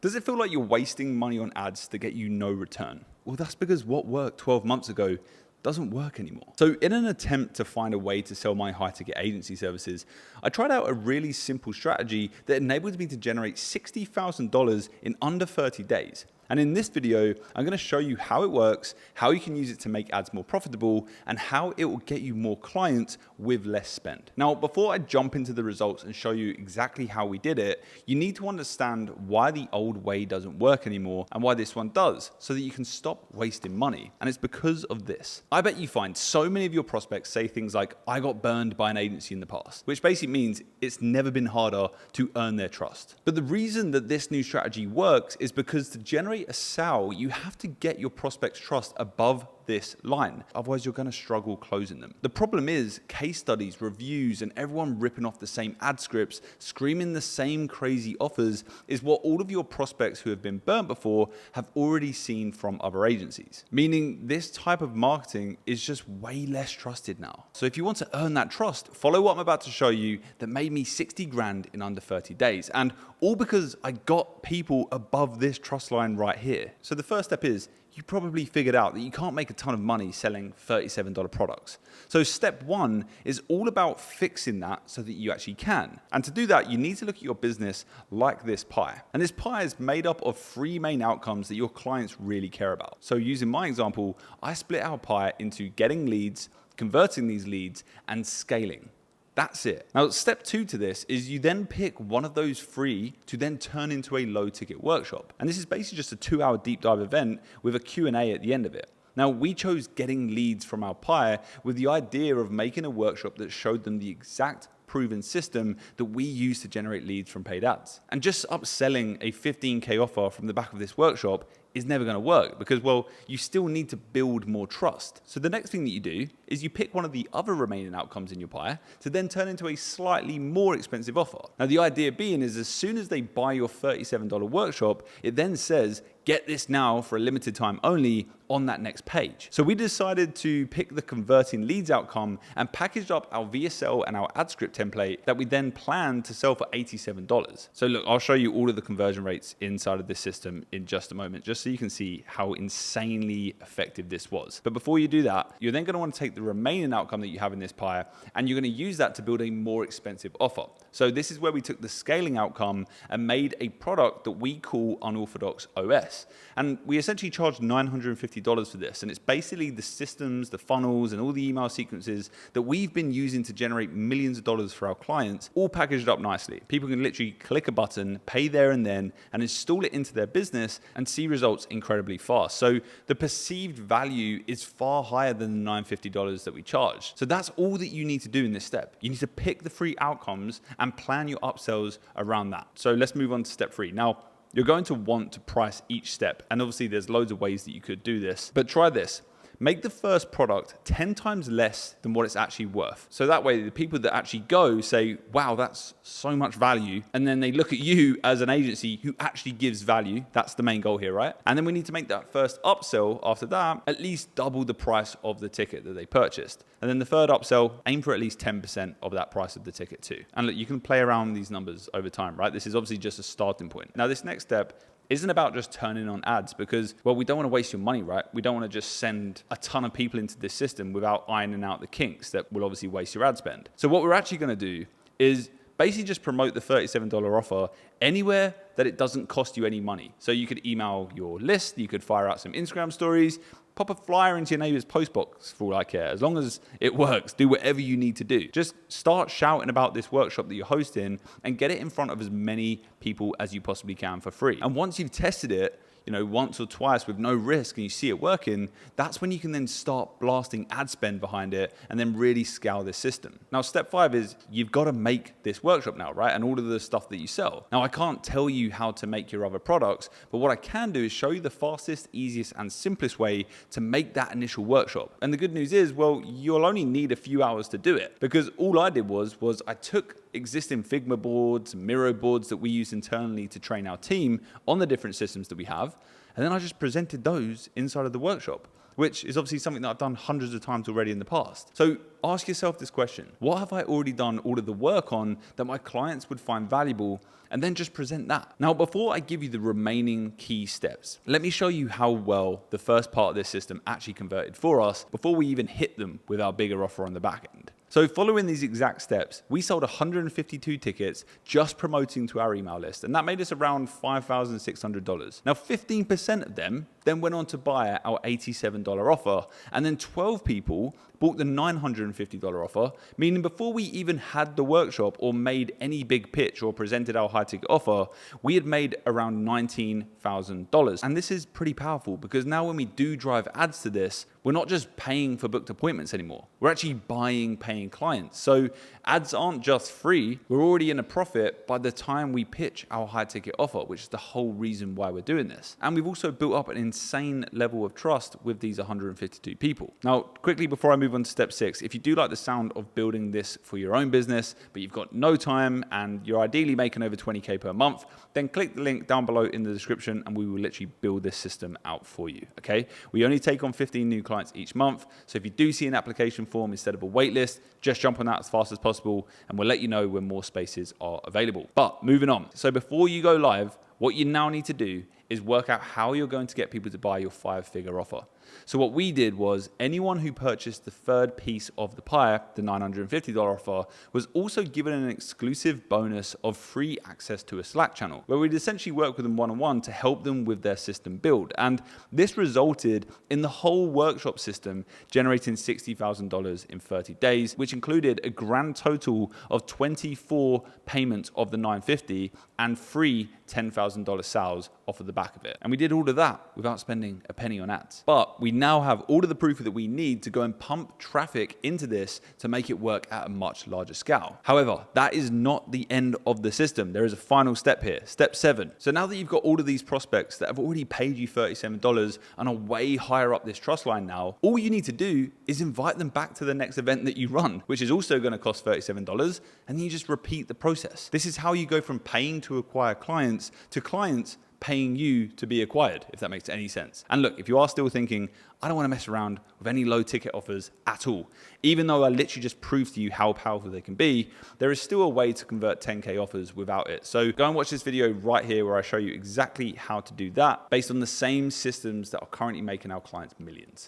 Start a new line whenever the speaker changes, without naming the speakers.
Does it feel like you're wasting money on ads that get you no return? Well, that's because what worked 12 months ago doesn't work anymore. So in an attempt to find a way to sell my high-ticket agency services, I tried out a really simple strategy that enabled me to generate $60,000 in under 30 days. And in this video, I'm going to show you how it works, how you can use it to make ads more profitable, and how it will get you more clients with less spend. Now, before I jump into the results and show you exactly how we did it, you need to understand why the old way doesn't work anymore and why this one does, so that you can stop wasting money. And it's because of this. I bet you find so many of your prospects say things like, I got burned by an agency in the past, which basically means it's never been harder to earn their trust. But the reason that this new strategy works is because to generate a sale, you have to get your prospect's trust above this line. Otherwise, you're going to struggle closing them. The problem is case studies, reviews, and everyone ripping off the same ad scripts, screaming the same crazy offers is what all of your prospects who have been burnt before have already seen from other agencies. Meaning this type of marketing is just way less trusted now. So if you want to earn that trust, follow what I'm about to show you that made me 60 grand in under 30 days. And all because I got people above this trust line right here. So the first step is, you probably figured out that you can't make a ton of money selling $37 products. So step one is all about fixing that so that you actually can. And to do that, you need to look at your business like this pie. And this pie is made up of three main outcomes that your clients really care about. So using my example, I split our pie into getting leads, converting these leads, and scaling. That's it. Now, step two to this is you then pick one of those three to then turn into a low ticket workshop. And this is basically just a 2-hour deep dive event with a Q&A at the end of it. Now, we chose getting leads from our pie with the idea of making a workshop that showed them the exact proven system that we use to generate leads from paid ads. And just upselling a 15K offer from the back of this workshop is never going to work because, well, you still need to build more trust. So the next thing that you do is you pick one of the other remaining outcomes in your pie to then turn into a slightly more expensive offer. Now, the idea being is as soon as they buy your $37 workshop, it then says, get this now for a limited time only on that next page. So we decided to pick the converting leads outcome and packaged up our VSL and our ad script template that we then planned to sell for $87. So look, I'll show you all of the conversion rates inside of this system in just a moment, just so you can see how insanely effective this was. But before you do that, you're then going to want to take the remaining outcome that you have in this pie and you're going to use that to build a more expensive offer. So this is where we took the scaling outcome and made a product that we call Unorthodox OS. And we essentially charged $950 for this. And it's basically the systems, the funnels, and all the email sequences that we've been using to generate millions of dollars for our clients, all packaged up nicely. People can literally click a button, pay there and then, and install it into their business and see results incredibly fast. So the perceived value is far higher than the $950 that we charge. So that's all that you need to do in this step. You need to pick the three outcomes and plan your upsells around that. So let's move on to step three. Now, you're going to want to price each step. And obviously there's loads of ways that you could do this, but try this. Make the first product 10 times less than what it's actually worth. So that way the people that actually go say, wow, that's so much value. And then they look at you as an agency who actually gives value. That's the main goal here, right? And then we need to make that first upsell after that at least double the price of the ticket that they purchased. And then the third upsell, aim for at least 10% of that price of the ticket too. And look, you can play around these numbers over time, right? This is obviously just a starting point. Now this next step isn't about just turning on ads because, well, we don't want to waste your money, right? We don't want to just send a ton of people into this system without ironing out the kinks that will obviously waste your ad spend. So what we're actually going to do is basically just promote the $37 offer anywhere that it doesn't cost you any money. So you could email your list, you could fire out some Instagram stories, pop a flyer into your neighbor's postbox for all I care. As long as it works, do whatever you need to do. Just start shouting about this workshop that you're hosting and get it in front of as many people as you possibly can for free. And once you've tested it, once or twice with no risk and you see it working, that's when you can then start blasting ad spend behind it and then really scale this system. Now, step 5 is you've got to make this workshop now, right? And all of the stuff that you sell. Now, I can't tell you how to make your other products, but what I can do is show you the fastest, easiest, and simplest way to make that initial workshop. And the good news is, well, you'll only need a few hours to do it because all I did was I took existing Figma boards, Miro boards that we use internally to train our team on the different systems that we have. And then I just presented those inside of the workshop. which is obviously something that I've done hundreds of times already in the past. So ask yourself this question: what have I already done all of the work on that my clients would find valuable? And then just present that. Now, before I give you the remaining key steps, let me show you how well the first part of this system actually converted for us before we even hit them with our bigger offer on the back end. So following these exact steps, we sold 152 tickets just promoting to our email list, and that made us around $5,600. Now, 15% of them then went on to buy our $87 offer, and then 12 people bought the $950 offer, meaning before we even had the workshop or made any big pitch or presented our high ticket offer, we had made around $19,000. And this is pretty powerful because now when we do drive ads to this, we're not just paying for booked appointments anymore. We're actually buying paying clients. So ads aren't just free. We're already in a profit by the time we pitch our high ticket offer, which is the whole reason why we're doing this. And we've also built up an insane level of trust with these 152 people. Now, quickly before I move on to step 6, if you do like the sound of building this for your own business, but you've got no time and you're ideally making over 20K per month, then click the link down below in the description and we will literally build this system out for you, okay? We only take on 15 new clients each month. So if you do see an application form instead of a wait list, just jump on that as fast as possible and we'll let you know when more spaces are available. But moving on. So before you go live, what you now need to do is work out how you're going to get people to buy your 5-figure offer. So what we did was anyone who purchased the third piece of the pie, the $950 offer, was also given an exclusive bonus of free access to a Slack channel, where we'd essentially work with them one-on-one to help them with their system build. And this resulted in the whole workshop system generating $60,000 in 30 days, which included a grand total of 24 payments of the $950 and free $10,000 sales off of the back of it. And we did all of that without spending a penny on ads. But we now have all of the proof that we need to go and pump traffic into this to make it work at a much larger scale. However, that is not the end of the system. There is a final step here, step 7. So now that you've got all of these prospects that have already paid you $37 and are way higher up this trust line now, all you need to do is invite them back to the next event that you run, which is also going to cost $37, and then you just repeat the process. This is how you go from paying to acquire clients to clients paying you to be acquired, if that makes any sense. And look, if you are still thinking, I don't want to mess around with any low ticket offers at all, even though I literally just proved to you how powerful they can be, there is still a way to convert 10K offers without it. So go and watch this video right here where I show you exactly how to do that based on the same systems that are currently making our clients millions.